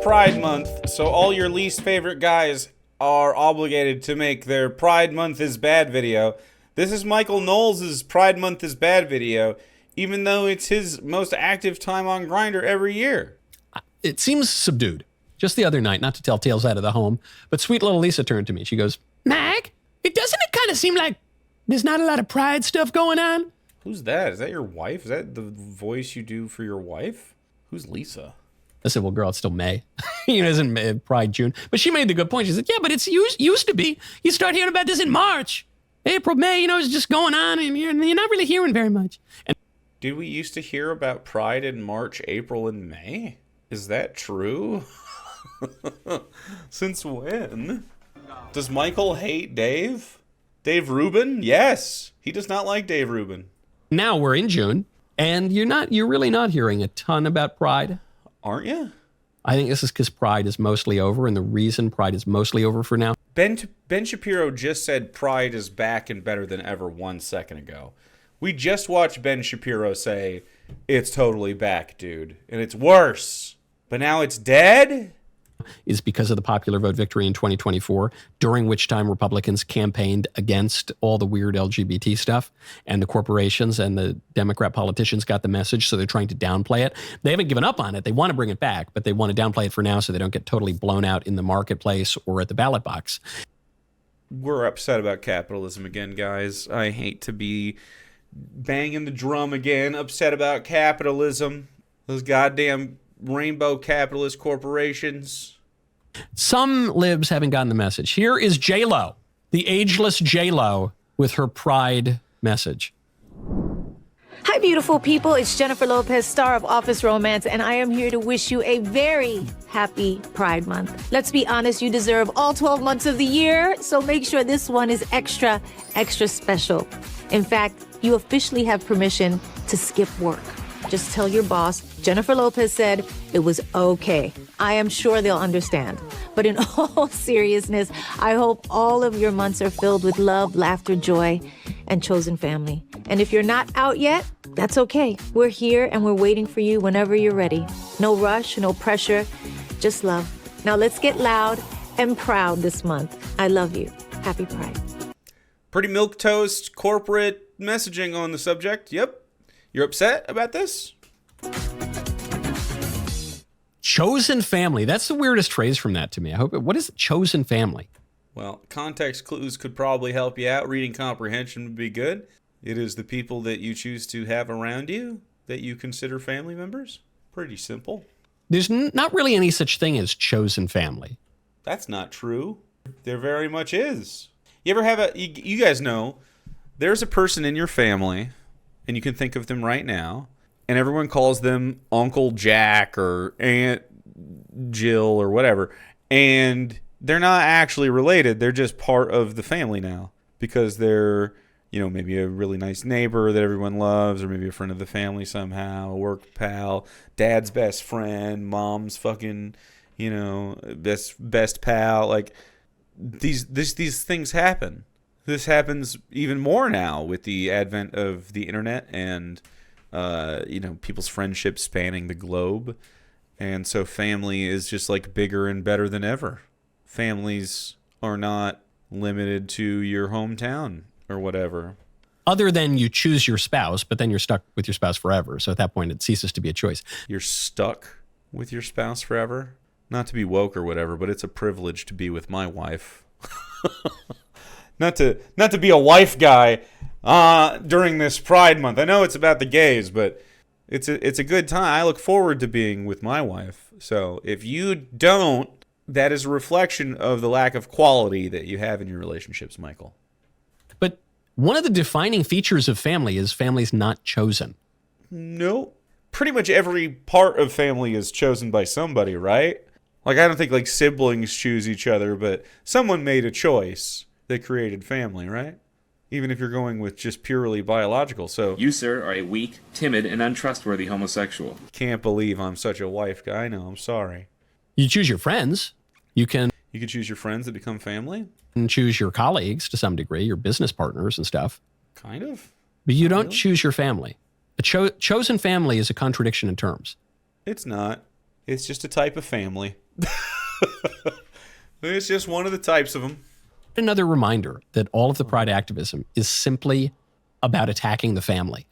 Pride Month, so all your least favorite guys are obligated to make their Pride Month is bad video. This is Michael Knowles' Pride Month is bad video, even though it's his most active time on Grindr every year. It seems subdued. Just the other night, not to tell tales out of the home, but sweet little Lisa turned to me. She goes, Mag, doesn't it kind of seem like there's not a lot of pride stuff going on? Who's that? Is that your wife? Is that the voice you do for your wife? Who's Lisa? I said, well, girl, it's still May. It isn't May, Pride June. But she made the good point. She said, yeah, but it's used to be. You start hearing about this in March. April, May, it's just going on, and you're not really hearing very much. And did we used to hear about Pride in March, April, and May? Is that true? Since when? Does Michael hate Dave? Dave Rubin? Yes. He does not like Dave Rubin. Now we're in June, and you're really not hearing a ton about Pride. Aren't you? I think this is because Pride is mostly over, and the reason Pride is mostly over for now. Ben Shapiro just said Pride is back and better than ever 1 second ago. We just watched Ben Shapiro say, it's totally back, dude. And it's worse. But now it's dead? Is because of the popular vote victory in 2024, during which time Republicans campaigned against all the weird LGBT stuff, and the corporations and the Democrat politicians got the message, so they're trying to downplay it. They haven't given up on it. They want to bring it back, but they want to downplay it for now so they don't get totally blown out in the marketplace or at the ballot box. We're upset about capitalism again, guys. I hate to be banging the drum again, upset about capitalism. Those goddamn rainbow capitalist corporations. Some libs haven't gotten the message. Here is J-Lo, the ageless J-Lo, with her Pride message. Hi, beautiful people. It's Jennifer Lopez, star of Office Romance, and I am here to wish you a very happy Pride Month. Let's be honest, you deserve all 12 months of the year, so make sure this one is extra, extra special. In fact, you officially have permission to skip work. Just tell your boss, Jennifer Lopez said it was okay. I am sure they'll understand. But in all seriousness, I hope all of your months are filled with love, laughter, joy, and chosen family. And if you're not out yet, that's okay. We're here and we're waiting for you whenever you're ready. No rush, no pressure, just love. Now let's get loud and proud this month. I love you. Happy Pride. Pretty milquetoast corporate messaging on the subject. Yep. You're upset about this? Chosen family. That's the weirdest phrase from that to me. What is chosen family? Well, context clues could probably help you out. Reading comprehension would be good. It is the people that you choose to have around you that you consider family members. Pretty simple. There's not really any such thing as chosen family. That's not true. There very much is. You ever have you guys know, there's a person in your family, and you can think of them right now, and everyone calls them Uncle Jack or Aunt Jill or whatever, and they're not actually related. They're just part of the family now because they're, maybe a really nice neighbor that everyone loves, or maybe a friend of the family somehow, a work pal, dad's best friend, mom's fucking, best pal. Like these things happen. This happens even more now with the advent of the internet and, people's friendships spanning the globe. And so family is just like bigger and better than ever. Families are not limited to your hometown or whatever. Other than you choose your spouse, but then you're stuck with your spouse forever. So at that point, it ceases to be a choice. You're stuck with your spouse forever? Not to be woke or whatever, but it's a privilege to be with my wife. Not to be a wife guy during this Pride Month. I know it's about the gays, but it's a good time. I look forward to being with my wife. So if you don't, that is a reflection of the lack of quality that you have in your relationships, Michael. But one of the defining features of family is family's not chosen. No. Pretty much every part of family is chosen by somebody, right? Like, I don't think like siblings choose each other, but someone made a choice that created family, right? Even if you're going with just purely biological. So you, sir, are a weak, timid, and untrustworthy homosexual. Can't believe I'm such a wife guy. I know, I'm sorry. You choose your friends. You can choose your friends that become family. And choose your colleagues to some degree, your business partners and stuff. Kind of. But you don't choose your family. A chosen family is a contradiction in terms. It's not. It's just a type of family. It's just one of the types of them. Another reminder that all of the pride activism is simply about attacking the family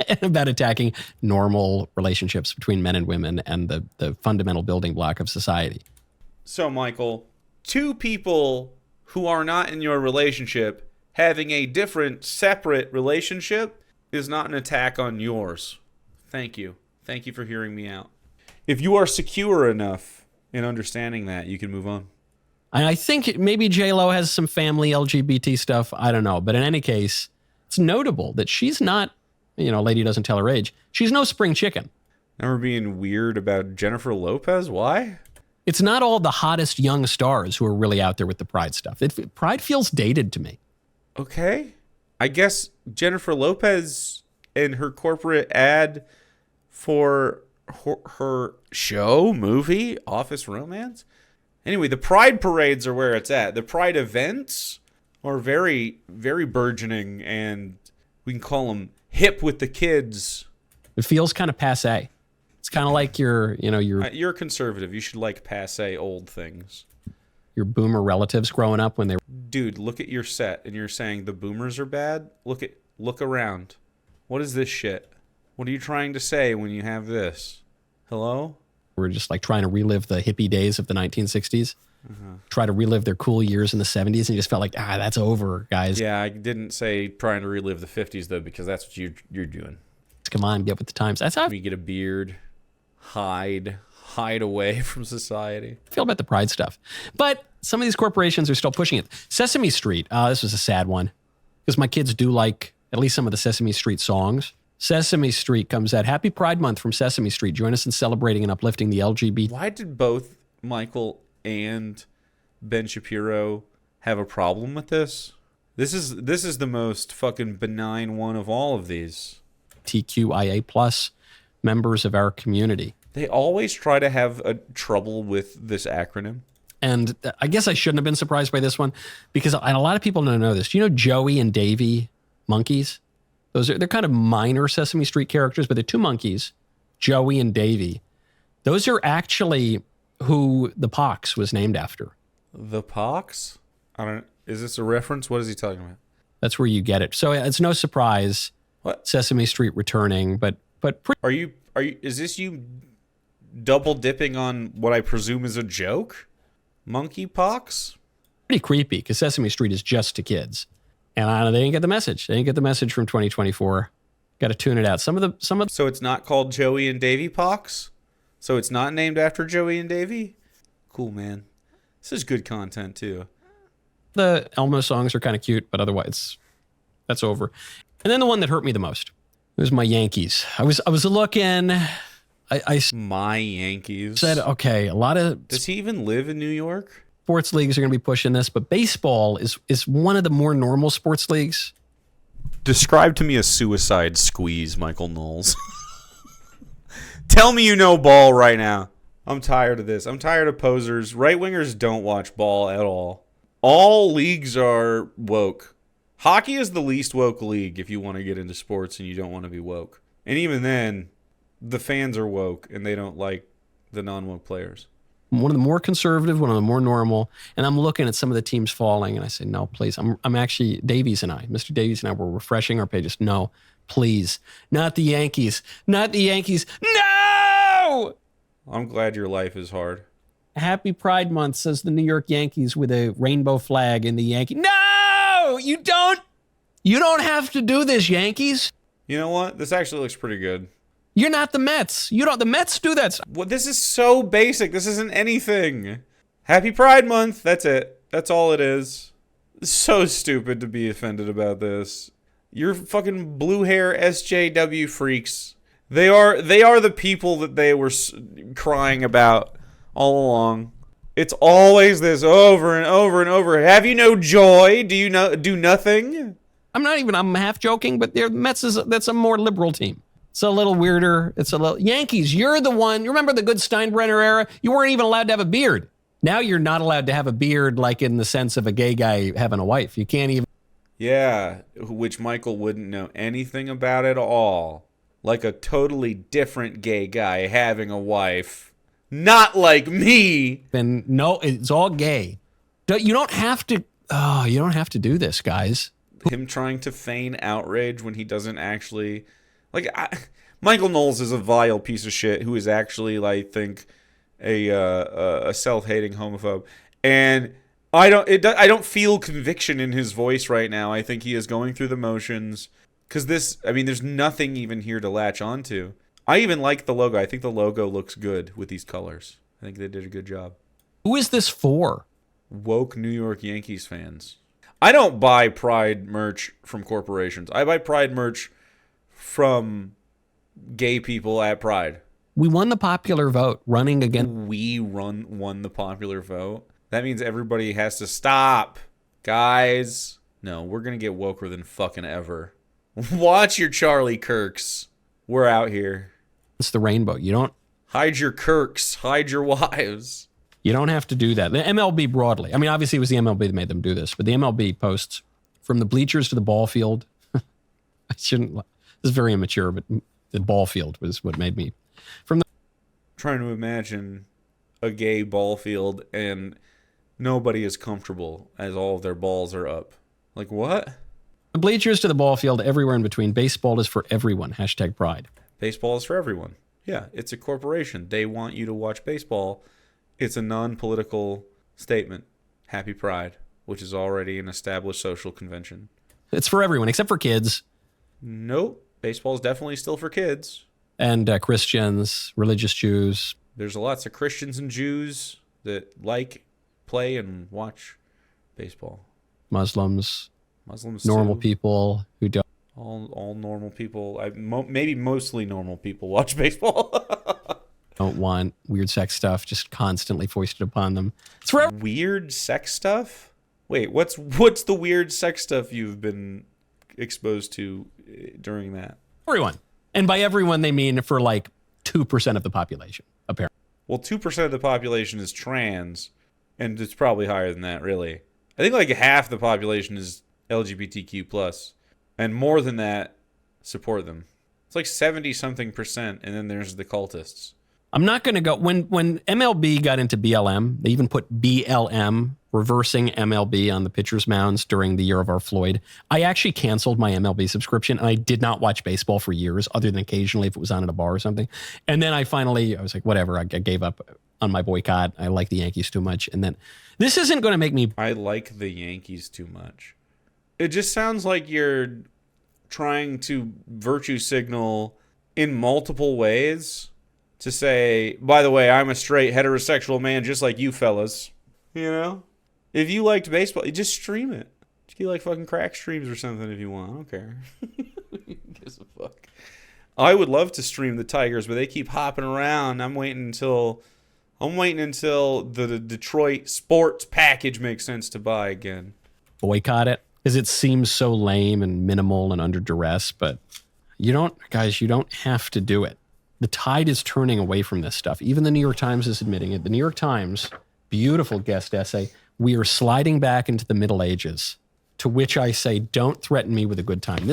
and about attacking normal relationships between men and women and the fundamental building block of society. So, Michael, two people who are not in your relationship having a different, separate relationship is not an attack on yours. Thank you. Thank you for hearing me out. If you are secure enough in understanding that, you can move on. And I think maybe J-Lo has some family LGBT stuff. I don't know. But in any case, it's notable that she's not, lady doesn't tell her age. She's no spring chicken. Now we're being weird about Jennifer Lopez. Why? It's not all the hottest young stars who are really out there with the pride stuff. Pride feels dated to me. Okay. I guess Jennifer Lopez and her corporate ad for her show, movie, Office Romance. Anyway, the pride parades are where it's at. The pride events are very, very burgeoning, and we can call them hip with the kids. It feels kind of passé. It's kind of like you're You're a conservative. You should like passé old things. Your boomer relatives growing up when they were... Dude, look at your set, and you're saying the boomers are bad? Look around. What is this shit? What are you trying to say when you have this? Hello? We're just like trying to relive the hippie days of the 1960s. Try to relive their cool years in the 70s, and you just felt like, that's over, guys. Yeah, I didn't say trying to relive the 50s, though, because that's what you're doing. Come on, get with the times. That's how You get a beard, hide away from society. I feel about the pride stuff. But some of these corporations are still pushing it. Sesame Street, this was a sad one, because my kids do like at least some of the Sesame Street songs. Sesame Street comes out. Happy Pride Month from Sesame Street. Join us in celebrating and uplifting the LGBT. Why did both Michael and Ben Shapiro have a problem with this? This is the most fucking benign one of all of these. TQIA plus members of our community. They always try to have a trouble with this acronym. And I guess I shouldn't have been surprised by this one, because a lot of people don't know this. Do you know Joey and Davy monkeys? They're kind of minor Sesame Street characters, but they're two monkeys, Joey and Davy. Those are actually who the pox was named after. The pox? Is this a reference? What is he talking about? That's where you get it. So it's no surprise. What? Sesame Street returning, but Are you is this you double dipping on what I presume is a joke? Monkeypox? pretty creepy because Sesame Street is just to kids. And they didn't get the message. They didn't get the message from 2024. Got to tune it out. Some of So it's not called Joey and Davy Pox? So it's not named after Joey and Davy? Cool, man. This is good content, too. the Elmo songs are kind of cute, but otherwise, that's over. And then the one that hurt me the most was my Yankees. I was looking. My Yankees. Said, okay, a lot of Does he even live in New York? sports leagues are going to be pushing this, but baseball is one of the more normal sports leagues. Describe to me a suicide squeeze, Michael Knowles. Tell me you know ball right now. I'm tired of this. I'm tired of posers. Right-wingers don't watch ball at all. All leagues are woke. Hockey is the least woke league if you want to get into sports and you don't want to be woke. And even then, the fans are woke and they don't like the non-woke players. One of the more conservative, one of the more normal. And I'm looking at some of the teams falling, and I say, no, please. I'm actually, Mr. Davies and I were refreshing our pages. No, please. Not the Yankees. Not the Yankees. No! I'm glad your life is hard. Happy Pride Month, says the New York Yankees with a rainbow flag in the Yankee. No! You don't have to do this, Yankees. You know what? This actually looks pretty good. You're not the Mets. The Mets do that stuff. Well, this is so basic. This isn't anything. Happy Pride Month. That's it. That's all it is. It's so stupid to be offended about this. You're fucking blue hair SJW freaks. They are the people that they were crying about all along. It's always this over and over and over. Have you no joy? Do nothing? I'm half joking, but Mets that's a more liberal team. It's a little weirder. It's a little Yankees. You're the one. You remember the good Steinbrenner era? You weren't even allowed to have a beard. Now you're not allowed to have a beard, like in the sense of a gay guy having a wife. You can't even. Yeah, which Michael wouldn't know anything about at all. Like a totally different gay guy having a wife. Not like me. Then no, it's all gay. You don't have to. Oh, you don't have to do this, guys. Him trying to feign outrage when he doesn't actually, like, Michael Knowles is a vile piece of shit who is actually, I think, a self-hating homophobe, and I don't feel conviction in his voice right now. I think he is going through the motions because there's nothing even here to latch onto. I even like the logo. I think the logo looks good with these colors. I think they did a good job. Who is this for? Woke New York Yankees fans. I don't buy Pride merch from corporations. I buy Pride merch from gay people at Pride. We won the popular vote running against. We won the popular vote. That means everybody has to stop. Guys. No, we're going to get woker than fucking ever. Watch your Charlie Kirks. We're out here. It's the rainbow. You don't hide your Kirks. Hide your wives. You don't have to do that. The MLB broadly. I mean, obviously it was the MLB that made them do this, but the MLB posts from the bleachers to the ball field. I shouldn't. This is very immature, but the ball field was what made me. Trying to imagine a gay ball field and nobody is comfortable as all of their balls are up. Like what? The bleachers to the ball field, everywhere in between. Baseball is for everyone. #Pride. Baseball is for everyone. Yeah, it's a corporation. They want you to watch baseball. It's a non-political statement. Happy Pride, which is already an established social convention. It's for everyone, except for kids. Nope. Baseball is definitely still for kids. And Christians, religious Jews. There's lots of Christians and Jews that play, and watch baseball. Muslims normal too. People who don't. All normal people. Maybe mostly normal people watch baseball. Don't want weird sex stuff just constantly foisted upon them. It's for weird sex stuff? Wait, what's the weird sex stuff you've been exposed to during that? Everyone. And by everyone, they mean for 2% of the population, apparently. Well, 2% of the population is trans, and it's probably higher than that, really. I think half the population is LGBTQ+, and more than that support them. It's 70-something%, and then there's the cultists. I'm not going to go. When MLB got into BLM, they even put BLM, reversing MLB, on the pitcher's mounds during the year of our Floyd. I actually canceled my MLB subscription, and I did not watch baseball for years, other than occasionally if it was on at a bar or something. And then I was like, whatever, I gave up on my boycott. I like the Yankees too much. And then this isn't going to make me. I like the Yankees too much. It just sounds like you're trying to virtue signal in multiple ways. To say, by the way, I'm a straight heterosexual man just like you fellas. You know? If you liked baseball, you just stream it. Just get fucking crack streams or something if you want. I don't care. Who gives a fuck? I would love to stream the Tigers, but they keep hopping around. I'm waiting until the Detroit sports package makes sense to buy again. Boycott it. Because it seems so lame and minimal and under duress, but you don't have to do it. The tide is turning away from this stuff. Even the New York Times is admitting it. The New York Times, beautiful guest essay, we are sliding back into the Middle Ages, to which I say, don't threaten me with a good time.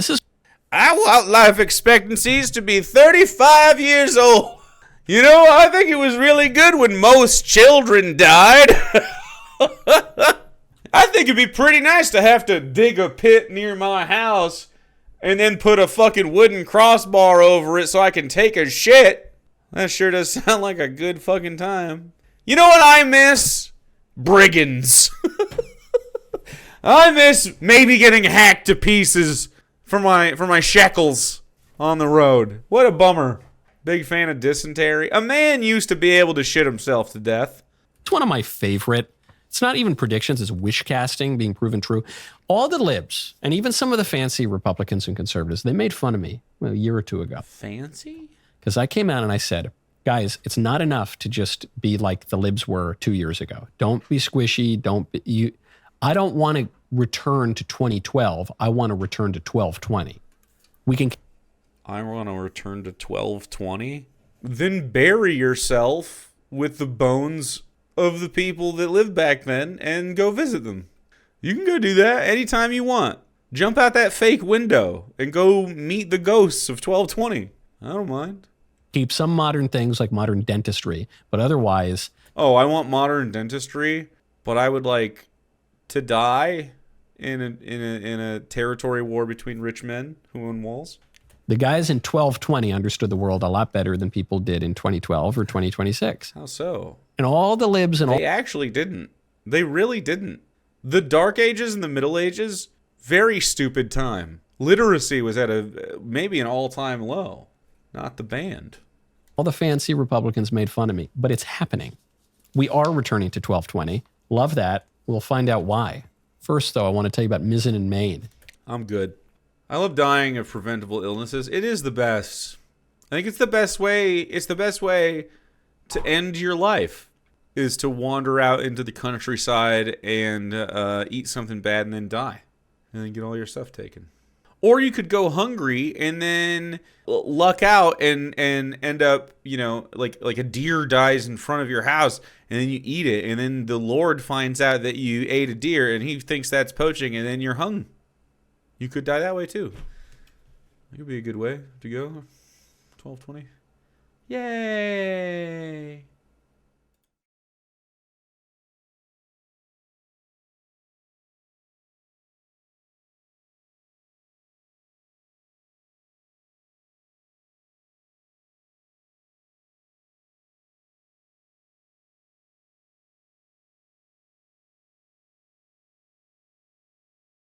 I want life expectancies to be 35 years old. You know, I think it was really good when most children died. I think it'd be pretty nice to have to dig a pit near my house and then put a fucking wooden crossbar over it so I can take a shit. That sure does sound like a good fucking time. You know what I miss? Brigands. I miss maybe getting hacked to pieces for my shekels on the road. What a bummer. Big fan of dysentery. A man used to be able to shit himself to death. It's one of my favorite. It's not even predictions, it's wish casting being proven true. All the libs, and even some of the fancy Republicans and conservatives, they made fun of me a year or two ago. Fancy? Because I came out and I said, guys, it's not enough to just be like the libs were 2 years ago. Don't be squishy. I don't want to return to 2012. I want to return to 1220. I want to return to 1220? Then bury yourself with the bones of the people that lived back then and go visit them. You can go do that anytime you want. Jump out that fake window and go meet the ghosts of 1220. I don't mind. Keep some modern things like modern dentistry, but otherwise, Oh, I want modern dentistry, but I would like to die in a territory war between rich men who own walls. the guys in 1220 understood the world a lot better than people did in 2012 or 2026. How so? And all the libs and all They actually didn't. They really didn't. The Dark Ages and the Middle Ages, very stupid time. Literacy was at maybe an all-time low. Not the band. the fancy Republicans made fun of me, but it's happening. We are returning to 1220. Love that. We'll find out why. First, though, I want to tell you about Mizzen in Maine. I'm good. I love dying of preventable illnesses. It is the best. I think it's the best way. It's the best way to end your life is to wander out into the countryside and eat something bad and then die, and then get all your stuff taken. Or you could go hungry and then luck out and end up, like a deer dies in front of your house, and then you eat it, and then the Lord finds out that you ate a deer, and he thinks that's poaching, and then you're hung. You could die that way too. It could be a good way to go. 1220. Yay!